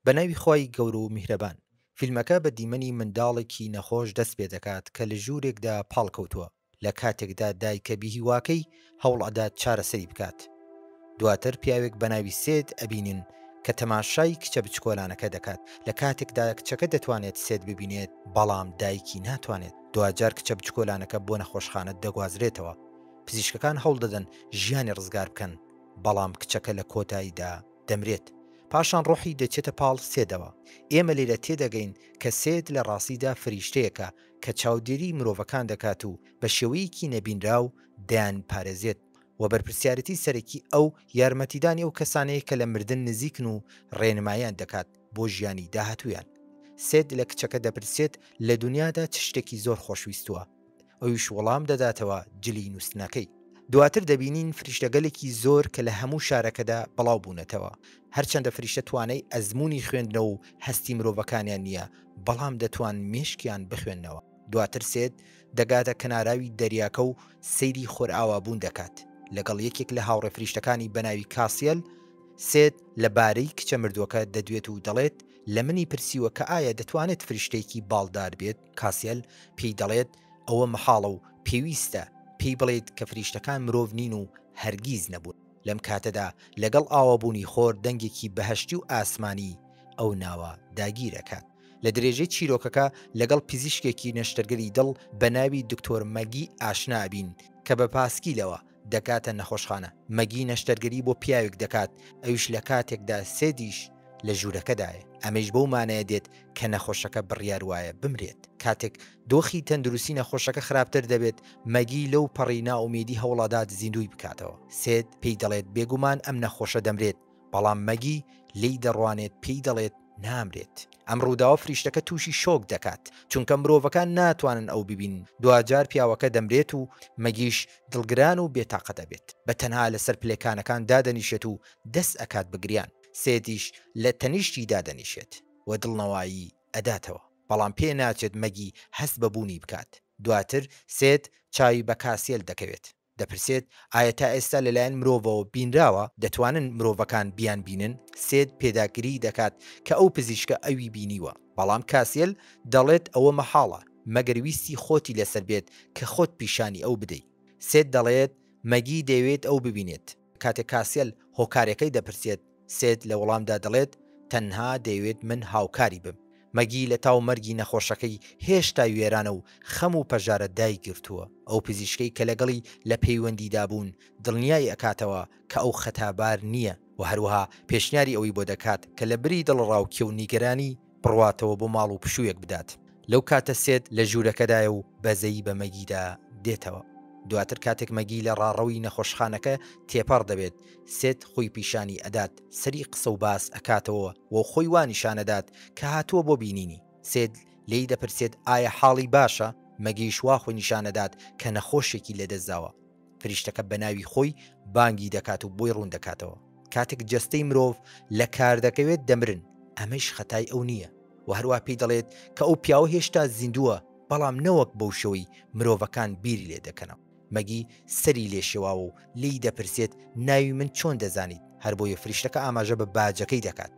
بە ناوی خۆی گەورە و میهرەبان. فیلمەکە بە دیمەنی منداڵێکی نەخۆش دەست پێ دەکات کە لە ژوورێکدا پاڵکەوتووە لە کاتێکدا دایکە بیهیواکەی هەوڵ ئەدات چارەسەری بکات. دواتر پیاوێک بە ناوی سێد ئەبینن کە تەماشای کچە بچکۆلانەکە دەکات لە کاتێکدا کچەکە دەتوانێت سێد ببینێت بەڵام دایکی ناتوانێت. دوجار کچە بچکۆلانەکە بۆ نەخۆشخانە دەگوازرێتەوە. پزیشکەکان هەوڵ دەدەن ژیانی ڕزگار بکەن بەڵام کچەکە لە کۆتاییدا دەمرێت. پاشان ڕۆحی دەچێتە پاڵ سێدەوە. ئێمە لێرە تێدەگەین کە سێد لە ڕاستیدا فریشتەیەکە کە چاودێری مرۆڤەکان دەکات و بە شێوەیەکی نەبینرا و دەیان پارێزێت و بەرپرسیارەتی سەرەکی ئەو یارمەتیدانی ئەو کەسانەیە کە لە مردن نزیکن و ڕێنمایان دەکات بۆ ژیانی داهاتویان. سێد لە کچەکە دەپرسێت لە دنیادا چ شتێکی زۆر خۆشویستووە، ئەویش وەڵام دەداتەوە جلی نووسنەکەی. دواتر دەبینین فریشتەگەلێکی زۆر کە لە هەموو شارەکەدا بڵاو بوونەتەوە. هەرچەندە فریشتە توانای ئەزمموی خوێندنەوە و هەستی مرۆڤەکانیان نییە بەڵام دەتوان مێشکیان بخوێندنەوە. دواتر سێد دەگاتە کەناراوی دەریاکە و سەیری خۆرئاوابوون دەکات لەگەڵ یەکێک لە هاوڕێ فریشتەکانی بەناوی کاسیل. سێد لەبارەی کچە مردووەکە دەدوێت و دەڵێت لە منی پرسیوە کە ئایا دەتوانێت فریشتێکی باڵدار بێت. کاسیل پێی دەڵێت ئەوە مەحاڵە و پێویستە پێی بڵێت کە فریشتەکان مرۆڤ نین و هەرگیز نەبوون. لەم کاتەدا لەگەڵ ئاوابوونی خۆر دەنگێکی بەهەشتی و ئاسمانی ئەو ناوە داگیرەکات. لە درێژەی چیرۆکەکە لەگەڵ پزیشکێکی نەشتەرگەری دڵ بە ناوی دکتۆر مەگی ئاشنابین کە بە پاسکیلەوە دەکاتە نەخۆشخانە. مەگی نەشتەرگەری بۆ پیاوێک دەکات، ئەویش لە کاتێکدا سێدیش لە ژوورەکەدایە. ئەمەش بەو مانایە دێت کە نەخۆشەکە بڕیار وایە بمرێت. کاتێک دۆخی تەندروستی نەخۆشەکە خراپتر دەبێت، مەگی لەو پەڕی ناومێدی هەوڵەدات زیندوی بکاتەوە. سێد پێی دەڵێت بێگومان ئەم نەخۆشە دەمرێت، بەڵام مەگی لی دەڕوانێت پێی دەڵێت نامرێت. ئەم ڕووداوە فریشتەکە تووشی شۆک دەکات چونکە مرۆڤەکان ناتوانن ئەو ببین. دوجار پیاوەکە دەمرێت و مەگیش دڵگران و بێتاقە دەبێت. بە تەنها لەسەر پلەکانەکان دادەنیشێت و دەست ئەکات بگریان. سێدیش لە تەنیشتی دادەنیشێت و دڵنەوایی ئەداتەوە، بەڵام پێ ناچێت مەگی هەست بەبوونی بکات. دواتر سێد چاوی بە کاسیل دەکەوێت. دەپرسێت ئایا تا ئێستا لەلایەن مرۆڤەوە بینراوە دەتوانن مرۆڤەکان بیان بینن. سێد پێداگیری دەکات کە ئەو پزیشکە ئەوی بینیوە، بەڵام کاسیل دەڵێت ئەوە مەحاڵە مەگەر ویستی خۆتی لەسەر بێت کە خۆت پیشانی ئەو بدەیت. سێد دەڵێت مەگی دەیەوێت ئەو ببینێت. کاتێک کاسیل هۆکارەکەی دەپرسێت، سێد لە وەڵامدا دەڵێت تەنها دەیەوێت من هاوکاری بم. مەگی لە تاو مەرگی نەخۆشەکەی هێشتا وێرانە و خەم و پەژارە دایگرتووە. ئەو پزیشکەی کە لەگەڵی لە پەیوەندیدا بوون دڵنیای ئەکاتەوە کە ئەو خەتابار نییە و هەروەها پێشنیاری ئەوی بۆ دەکات کە لە بری دڵڕاوکێ و نیگەرانی بڕواتەوە بۆ ماڵ و پشوویەک بدات. لەو کاتە سێد لە ژوورەکەدایە و بەزەی بە مەگیدا دێتەوە. دواتر کاتێک مەگی لە ڕاڕەوی نەخۆشخانەکە تێپەڕ دەبێت، سێد خۆی پیشانی ئەدات، سەری قسە و باس ئەکاتەوە و خۆی وانیشانەدات کە هاتووە بۆ بینینی. سێد لی دەپرسێت ئایا حاڵی باشە؟ مەگیش وا خۆی نیشانەدات کە نەخۆشێکی لەدەستداوە. فریشتەکە بە ناوی خۆی بانگی دەکات و بۆی ڕوون دەکاتەوە. کاتێک جەستەی مرۆڤ لە کار دەکەوێت دەمرن، ئەمەش خەتای ئەو نییە و هەروە پێی دەڵێت کە ئەو پیاوە هێشتا زیندووە بەڵام نەوەک بەو شەوەی مرۆڤەکان بیری لێ دەکەنەوە. مەگی سەری لێشێواوە و لی دەپرسێت ناوی من چۆن دەزانیت؟ هەر بۆیە فریشتەکە ئاماژە بە باجەکەی دەکات.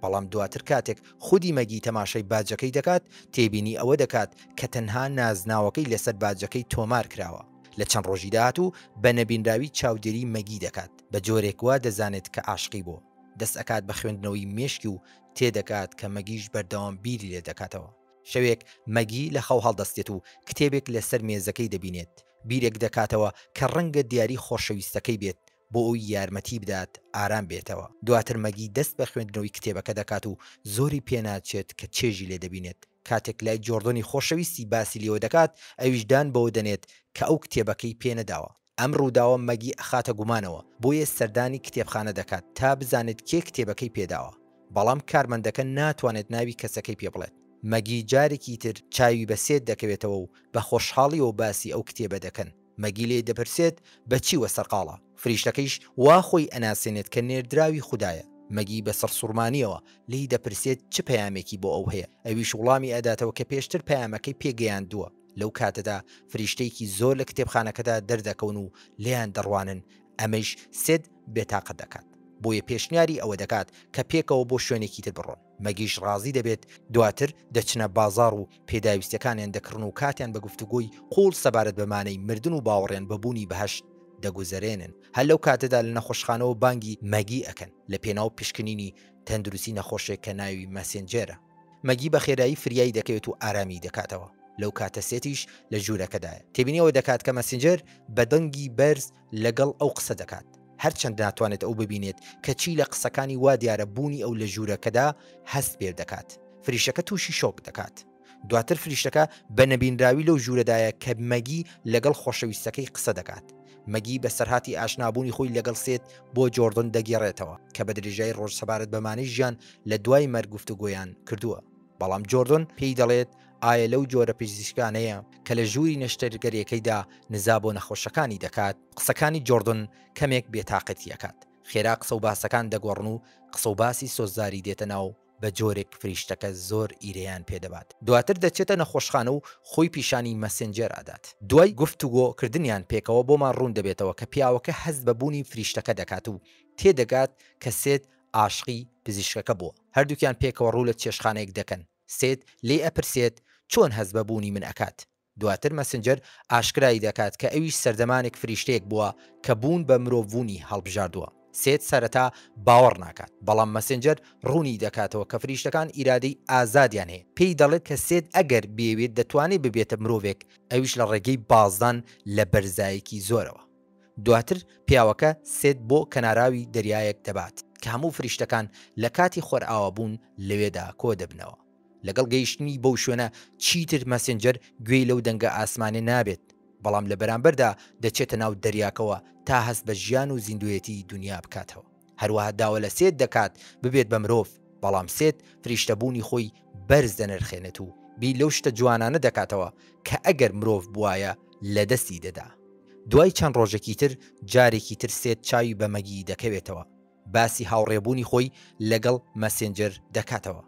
بەڵام دواتر کاتێک خودی مەگی تەماشای باجەکەی دەکات، تێبینی ئەوە دەکات کە تەنها نازناوەکەی لەسەر باجەکەی تۆمار کراوە. لە چەند ڕۆژی داهات و بە نەبینراوی چاودێری مەگی دەکات. بە جۆرێک وا دەزانێت کە عاشقی بۆ. دەست ئەکات بە خوێندنەوەی مێشکی و تێدەکات کە مەگیش بەردەوام بیری لێ دەکاتەوە. شەوێک مەگی لە خەو هەڵدەستێت و کتێبێک لەسەر مێزەکەی دەبینێت. بیرێک دەکاتەوە کە ڕەنگە دیاری خۆشەویستەکەی بێت بۆ ئەوی یارمەتی بدات ئارام بێتەوە. دواتر مەگی دەست بە خوێندنەوەی کتێبەکە دەکات و زۆری پێناچێت کە چێژی لێ دەبینێت. کاتێک لای جۆردۆنی خۆشەویستی باسی لێوە دەکات، ئەویشدان بەوە دەنێت کە ئەو کتێبەکەی پێنەداوە. ئەم ڕووداوە مەگی ئەخاتە گومانەوە، بۆیە سەردانی کتێبخانە دەکات تا بزانێت کێ کتێبەکەی پێداوە، بەڵام کارمەندەکە ناتوانێت ناوی کەسەکەی پێ بڵێت. مەگی جارێکی تر چاوی بە سێد دەکەوێتەوە و بە خۆشحاڵی و باسی ئەو کتێبە دەکەن. مەگی لێ دەپرسێت بەچی وە سەرقاڵە. فریشتەکەیش وا خۆی ئەناسێنێت کە نێردراوی خوددایە. مەگی بە سەرسوورمانیەوە لی دەپرسێت چ پەیامێکی بۆ ئەو هەیە. ئەویش وڵامی ئەداتەوە کە پێشتر پەیامەکەی پێگەیاندووە. لەو کاتەدا فریشتەیەکی زۆر لە کتێبخانەکەدا دەردەکەون و لیان دەڕوانن. ئەمەش سێد بێتاقەت دەکات. بۆیە پێشنیاری ئەوە دەکات کە پێکەوە بۆ شوێنێکی تر بڕۆن. مەگیش ڕازی دەبێت دواتر دەچنە بازاڕ و پێداویستەکانیان دەکڕن و کاتیان بە گفتوگۆی قوڵ سەبارەت بەمانەی مردن و باوەڕێن بەبوونی بەهەشت دەگوزەرێنن. هەر لەو کاتەدا لە نەخۆشخانەوە بانگی مەگی ئەکەن لە پێناو پشکنینی تەندروستی نەخۆشێک کە ناوی مەسێنجێرە. مەگی بە خێرایی فریایی دەکەوێت و ئارامی دەکاتەوە. لەو کاتە سێتیش لە ژوورەکەدایە. تێبینیەوە دەکات کە مەسێنجەر بە دەنگی بەرز لەگەڵ ئەو قسە دەکات. هەرچەند ناتوانێت ئەو ببینێت کە چی لە قسەکانی وا دیارە بوونی ئەو لە ژوورەکەدا هەست پێ دەکات. فریشتەکە تووشی شۆک دەکات. دواتر فریشتەکە بە نەبینراوی لەو ژوورەدایە کە مەگی لەگەڵ خۆشەویستەکەی قسە دەکات. مەگی بە سەرهاتی ئاشنابوونی خۆی لەگەڵ سێت بۆ جۆردن دەگێڕێتەوە کە بە درێژایی ڕۆژ سەبارەت بەمانەی ژیان لە دوای مەرگ گفتوگۆیان کردووە. بەڵام جۆردن پێی دەڵێت ئایا لەو جۆرە پزیشکانەیە کە لە ژووری نەشتەرگەریەکەیدا نزا بۆ نەخۆشەکانی دەکات. قسەکانی جۆردن کەمێک بێتاقەتی ئەکات. خێرا قسە و باسەکان دەگۆڕن و قسە و باسی سۆزداری دێتە ناو بە جۆرێک فریشتەکە زۆر ئیرەیان پێدەبات. دواتر دەچێتە نەخۆشخانە و خۆی پیشانی مەسێنجەر ئادات. دوای گفتوگۆکردنیان پێکەوە بۆمان ڕوون دەبێتەوە کە پیاوەکە هەست بە بوونی فریشتەکە دەکات و تێدەگات کە سێت عاشقی پزیشکەکە بووە. هەردووکیان پێکەوە ڕوو لە چێشخانەیەک دەکەن. سێت لێ ئەپرسێت چۆن هەست بە بوونی من ئەکات. دواتر مەسنجەر ئاشکرایی دەکات کە ئەویش سەردەمانێک فریشتەیەک بووە کە بوون بە مرۆڤبوونی هەڵبژاردووە. سێت سەرەتا باوەڕ ناکات، بەڵام مەسنجەر ڕوونی دەکاتەوە کە فریشتەکان ئیرادەی ئازادیان هەیە. پێی دەڵێت کە سێت ئەگەر بێوێت دەتوانێت ببێتە مرۆڤێک، ئەویش لە ڕێگەی بازدان لە بەرزایەکی زۆرەوە. دواتر پیاوەکە سێت بۆ کەناراوی دەریایەک دەبات کە هەموو فریشتەکان لە کاتی خۆرئاوا بوون لەوێدا کۆ دەبنەوە. لەگەڵ گەیشتنی بەو شوێنە چیتر مەسنجەر گوێی لەو دەنگە ئاسمانێ نابێت، بەڵام لە بەرامبەردا دەچێتە ناو دەریاکەوە تا هەست بە ژیان و زیندوێتی دنیا بکاتەوە. هەروەها داوە لە سێت دەکات ببێت بە مرۆڤ، بەڵام سێت فریشتەبوونی خۆی بەرز دەنرخێنێت و بی لەو شتە جوانانە دەکاتەوە کە ئەگەر مرۆڤ بوایە لە دەستی دەدا. دوای چەند ڕۆژێکی تر جارێکی تر سێت چاوی بە مەگی دەکەوێتەوە، باسی هاوڕێبوونی خۆی لەگەڵ مەسێنجەر دەکاتەوە.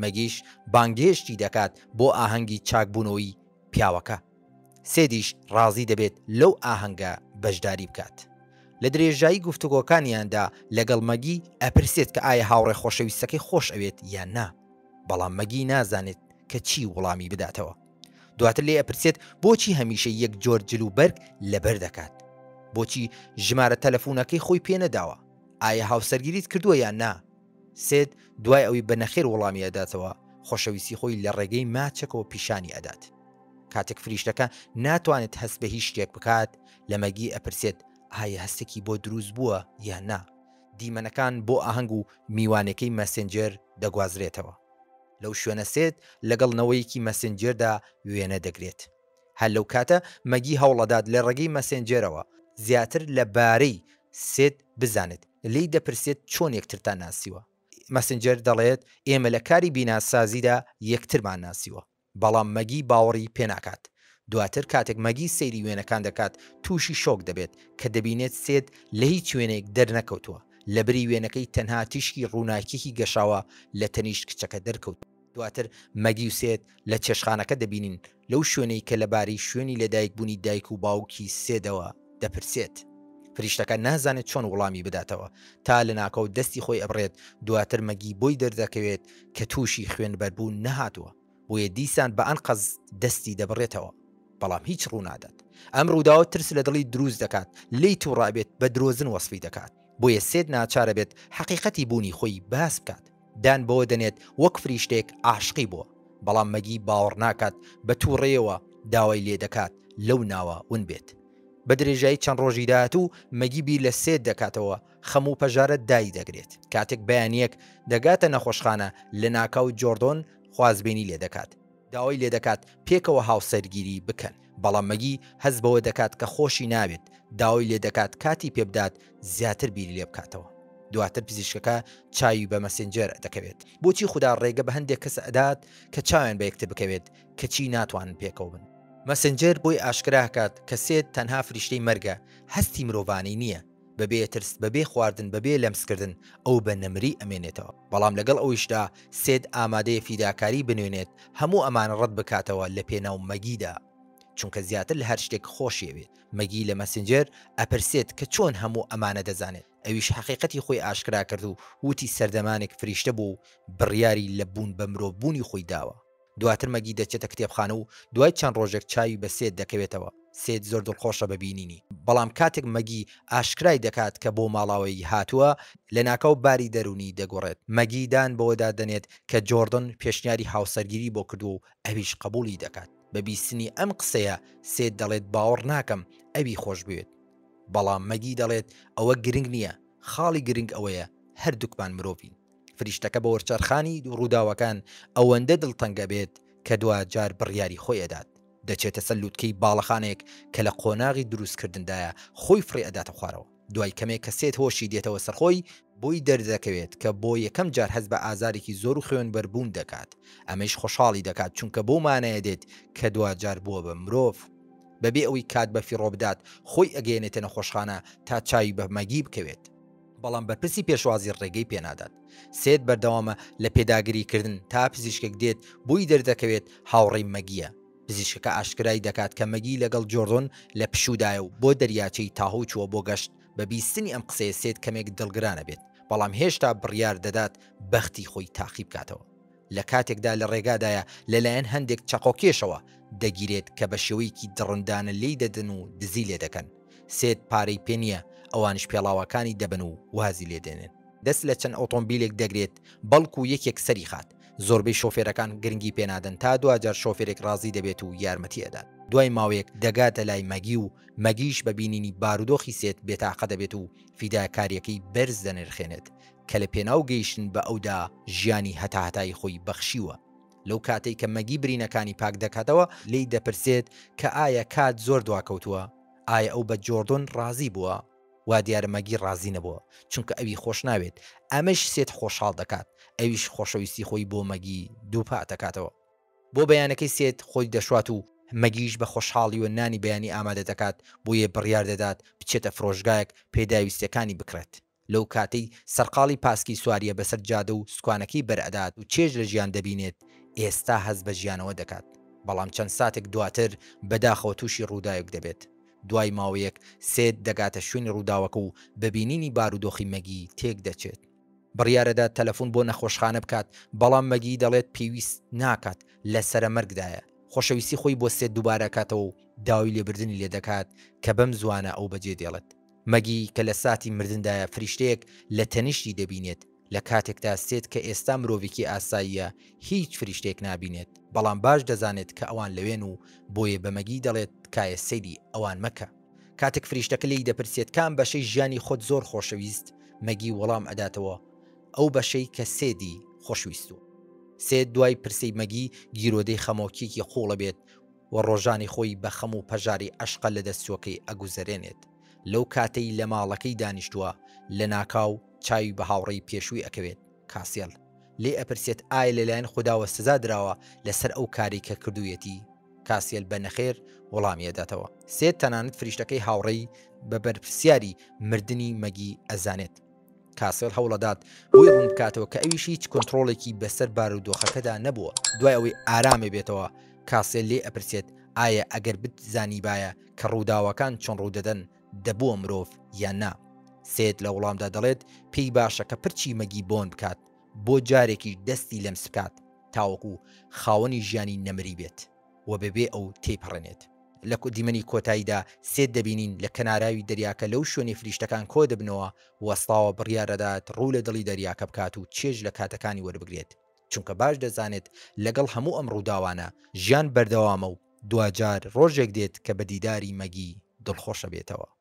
مەگیش بانگهێشتی دەکات بۆ ئاهەنگی چاکبوونەوەی پیاوەکە. سێدیش ڕازی دەبێت لەو ئاهەنگە بەشداری بکات. لە درێژایی گفتوگۆکانیاندا لەگەڵ مەگی ئەپرسێت کە ئایا هاوڕێ خۆشەویستەکەی خۆش ئەوێت یان نا، بەڵام مەگی نازانێت کە چی وەڵامی بداتەوە. دواتر لێ ئەپرسێت بۆچی هەمیشە یەک جۆر جل و بەرگ لەبەر دەکات، بۆچی ژمارە تەلەفۆنەکەی خۆی پێ نەداوە، ئایا هاوسەرگیریت کردووە یان نا. سێت دوای ئەوی بە نەخێر وەڵامی ئەداتەوە، خۆشەویستی خۆی لە ڕێگەی ماچەکەوە پیشانی ئەدات. کاتێک فریشتەکە ناتوانێت هەست بە هیچ شتێک بکات، لە مەگی ئەپرسێت ئایا هەستێکی بۆ دروست بووە یان نا. دیمەنەکان بۆ ئاهەنگ و میوانەکەی مەسێنجەر دەگوازرێتەوە. لەو شوێنە سێت لەگەڵ نەوەیەکی مەسێنجەردا وێنە دەگرێت. هەر لەو کاتە مەگی هەوڵەدات لە ڕێگەی مەسێنجەرەوە زیاتر لەبارەی سێت بزانێت. لی دەپرسێت چۆن یەکترتان ناسیوە. مەسنجەر دەڵێت ئێمە لە کاری بیناسازیدا یەکترمان ناسیوە، بەڵام مەگی باوەڕی پێناکات. دواتر کاتێک مەگی سەیری وێنەکان دەکات تووشی شۆک دەبێت کە دەبینێت سێت لە هیچ شوێنێک دەرنەکەوتووە، لە بری وێنەکەی تەنها تیشکی ڕووناکیی گەشاوە لە تەنیشت کچەکە دەرکەوت. دواتر مەگی و سێت لە چێشخانەکە دەبینین لەو شوێنەی کە لەباری شوێنی لەدایک بوونی دایک و باوکی سێدەوە دەپرسێت. فریشتەکە نازانێت چۆن وەڵامی بداتەوە تا لە ناکەوت دەستی خۆی ئەبڕێت. دواتر مەگی بۆی دەردەکەوێت کە تووشی خوێنبەربوون نەهاتووە، بۆیە دیسان بە ئەنقەز دەستی دەبڕێتەوە، بەڵام هیچ ڕوو نادات. ئەم ڕووداوە ترس لە دڵی دروست دەکات، لی تووڕابێت بە درۆزن وەسفی دەکات. بۆیە سێت ناچارە بێت حەقیقەتی بوونی خۆی باس بکات. دان بەوە دەنێت وەک فریشتێک عاشقی بووە، بەڵام مەگی باوەڕ ناکات، بە تووڕێەوە داوای لێ دەکات لەو ناوە ون بێت. بە درێژایی چەند ڕۆژی داهات و مەگی بیر لە سێت دەکاتەوە، خەم و پەژارە دای دەگرێت. کاتێک بەیانیەک دەگاتە نەخۆشخانە لە ناکاو جۆردۆن خوازبێنی لێ دەکات، داوای لێ دەکات پێکەوە هاوسەرگیری بکەن، بەڵام مەگی هەست بەوە دەکات کە خۆشی نابێت، داوای لێ دەکات کاتی پێبدات زیاتر بیری لێ بکاتەوە. دواتر پزیشکەکە چاوی بە مەسێنجەر دەکەوێت. بۆچی خوددا ڕێگە بە هەندێک کەس ئەدات کە چاویان بە یەکتر بکەوێت کەچی ناتوانن پێکەوە بن. مەسنجەر بۆی ئاشکراکات کە سێت تەنها فریشتەی مەرگە، هەستی مرۆڤانەی نییە، بەبێ ترس، بەبێ خواردن، بەبێ لەمسکردن ئەو بە نەمری ئەمێنێتەوە. بەڵام لەگەڵ ئەویشدا سێت ئامادەیە فیداکاری بنوێنێت، هەموو ئەمانە ڕەت بکاتەوە لە پێناو مەگیدا، چونکە زیاتر لە هەر شتێک خۆشیەوێت. مەگی لە مەسنجەر ئەپرسێت کە چۆن هەموو ئەمانە دەزانێت. ئەویش حقیقەتی خۆی ئاشکرا کرد و وتی سەردەمانێک فریشتە بوو بڕیاری لە بوون بە مرۆڤبوونی خۆی داوە. دواتر مەگی دەچێتە کتێبخانە و دوای چەند ڕۆژێک چاوی بە سێت دەکەوێتەوە. سێت زۆر دڵخۆشە ببینینی، بەڵام کاتێک مەگی ئاشکرای دەکات کە بۆ ماڵاوی هاتووە لە ناکاو باری دەرونی دەگۆڕێت. مەگیدان بەوەدا دەنێت کە جۆردن پێشنیاری هاوسەرگیری بۆ کردو و ئەویش قبولی دەکات. بە بیستنی ئەم قسەیە سێت دەڵێت باوەڕ ناکەم ئەوی خۆش بوێت، بەڵام مەگی دەڵێت ئەوە گرنگ نییە، خاڵی گرنگ ئەوەیە هەردووکمان مرۆڤین. فریشتەکە بە وەرچەرخانی ڕووداوەکان ئەوەندە دڵتەنگە بێت کە دوا جار بڕیاری خۆی ئەدات. دەچێتە سەلووتکەی باڵەخانێک کە لە قۆناغی دروستکردندایە خۆی فڕێ ئەداتە خوارەوە. دوای کەمێک کە سێت هۆشی دێتەوە سەرخۆی بۆی دەردەکەوێت کە بۆ یەکەم جار هەز بە ئازارێکی زۆر و خوێن بەربوون دەکات. ئەمەش خۆشحاڵی دەکات چونکە بۆ مانایە دێت کە دوا جار بووە بە مرۆڤ. بەبێ ئەوەی کات بە فیڕۆ بدات خۆی ئەگەێنێتە نەخۆشخانە تا چاوی بە مەگی بکەوێت، بەڵام بەرپرسی پێشوازی ڕێگەی پێنادات. سێت بەردەوامە لە پێداگیریکردن تا پزیشکێک دێت بووی دەردەکەوێت هاوڕێی مەگیە. پزیشکەکە ئاشکرای دەکات کە مەگی لەگەڵ جۆردن لە پشودایە و بۆ دەریاچەی تاهو چووە بۆ گەشت. بە بیستنی ئەم قسەیە سێت کەمێک دڵگرانە بێت، بەڵام هێشتا بڕیار دەدات بەختی خۆی تاقی بکاتەوە. لە کاتێکدا لە ڕێگادایە لەلایەن هەندێک چەقۆکێشەوە دەگیرێت کە بە شێوەیەکی دڕندانە لی دەدن و دزی لێ دەکەن. سێت پارەی پێ نییە، ئەوانش پێڵاوەکانی دەبن و وازی لێ دێنن. دەست لە چەند ئۆتۆمبیلێک دەگرێت بەڵکو یەکێک سەری خات. زۆربەی شۆفێرەکان گرنگی پێنادەن تا دوجار شۆفێرێک ڕازی دەبێت و یارمەتی ئەدات. دوای ماوەیەک دەگاتە لای مەگی و مەگیش بە بینینی بارودۆخی سێت بێتاقە دەبێت و فیداکاریەکەی بەرز دەنرخێنێت کە لە پێناو گەیشتن بە ئەودا ژیانی هەتاهەتای خۆی بەخشیوە. لەو کاتێک کە مەگی برینەکانی پاک دەکاتەوە لی دەپرسێت کە ئایا کات زۆر دواکەوتووە، ئایا ئەو بە جۆردن ڕازی بووە؟ وا دیارە مەگی ڕازی نەبووە چونکە ئەوی خۆش ناوێت. ئەمەش سێت خۆشحاڵ دەکات، ئەویش خۆشەویستی خۆی بۆ مەگی دووپا دەکاتەوە. بۆ بەیانەکەی سێت خۆی دەشوات و مەگیش بە خۆشحاڵی و نانی بەیانی ئامادە دەکات بۆیە بڕیار دەدات بچێتە فرۆژگایەک پێداویستەکانی بکرێت. لەو کاتەی سەرقاڵی پاسکی سواریە بەسەر جادە و سوکانەکەی بەرئەدات و چێژ لە ژیان دەبینێت، ئێستا هەز بە ژیانەوە دەکات، بەڵام چەند ساتێک دواتر بەداخەوە تووشی ڕووداوێک دەبێت. دوای ماوەیەک سێت دەگاتە شوێنی ڕووداوەکە و بەبینینی بارودۆخی مەگی تێک دەچێت. بڕیارەدا تەلەفۆن بۆ نەخۆشخانە بکات، بەڵام مەگی دەڵێت پێویست ناکات، لە سرە مەرگدایە. خۆشەویستی خۆی بۆ سێت دووبارە کاتەوە و داوای لێبردنی لێ دەکات کە بەم زوانە ئەو بەجێ دێڵێت. مەگی کە لە ساتی مردندایە فریشتەیەک لە تەنیشتی دەبینێت. لە کاتێکدا سێت کە ئێستا مرۆڤێکی ئاساییە هیچ فریشتێک نابینێت، بەڵام باش دەزانێت کە ئەوان لەوێن و بۆیە بە مەگی دەڵێت کایە سەیری ئەوان مەکە. کاتێک فریشتەکە لی دەپرسێت کام بەشەی ژیانی خۆت زۆر خۆشەویست، مەگی وەڵام ئەداتەوە ئەو بەشەی کە سێدی خۆشویستوە. سێت دوای پرسەی مەگی گیرۆدەی خەمۆکیێکی خۆڵە بێت و ڕۆژانی خۆی بە خەم و پەژاری عەشقە لە دەستچۆکەی ئەگوزەرێنێت. لەو کاتەی لە ماڵەکەی دانیشتووە لە ناکاو چاوی بە هاوڕێی پێشووی ئەکەوێت. کاسێڵ لێ ئەپرسێت ئایا لەلایەن خودداوە سزا درراوە لەسەر ئەو کاری کە کردوویەتی؟ کاسێل بە نەخێر وەڵامی ئەداتەوە. سێت تەنانەت فریشتەکەی هاوڕێی بە بەرپرسیاری مردنی مەگی ئەزانێت. کاسێل هەوڵەدات بۆی ڕوون بکاتەوە کە ئەویش هیچ کۆنتڕۆڵێکی بەسەر بارودۆخەکەدا نەبووە. دوای ئەوەی ئارامێ بێتەوە کاسێل لێ ئەپرسێت ئایا ئەگەر بتزانی باە کە ڕووداوەکان چۆن ڕوودەدەن دەبووە مرۆڤ یان نا؟ سێت لە وەڵامدا دەڵێت پێی باشە کە پرچی مەگی بۆن بکات بۆ جارێکی دەستی لەمس بکات تاوەکو خاوەنی ژیانی نەمری بێت و بەبێ ئەو تێپەڕێنێت. لە دیمەنی کۆتاییدا سێت دەبینین لە کەناراوی دەریاکە لەو شوێنی فریشتەکان کۆ دەبنەوە وەستاوە بڕیارەدات ڕوو لە دڵی دەریاکە بکات و چێژ لە کاتەکانی وەربگرێت، چونکە باش دەزانێت لەگەڵ هەموو ئەم ڕووداوانە ژیان بەردەوامە و دوجار ڕۆژێک دێت کە بە دیداری مەگی دڵخۆشە بێتەوە.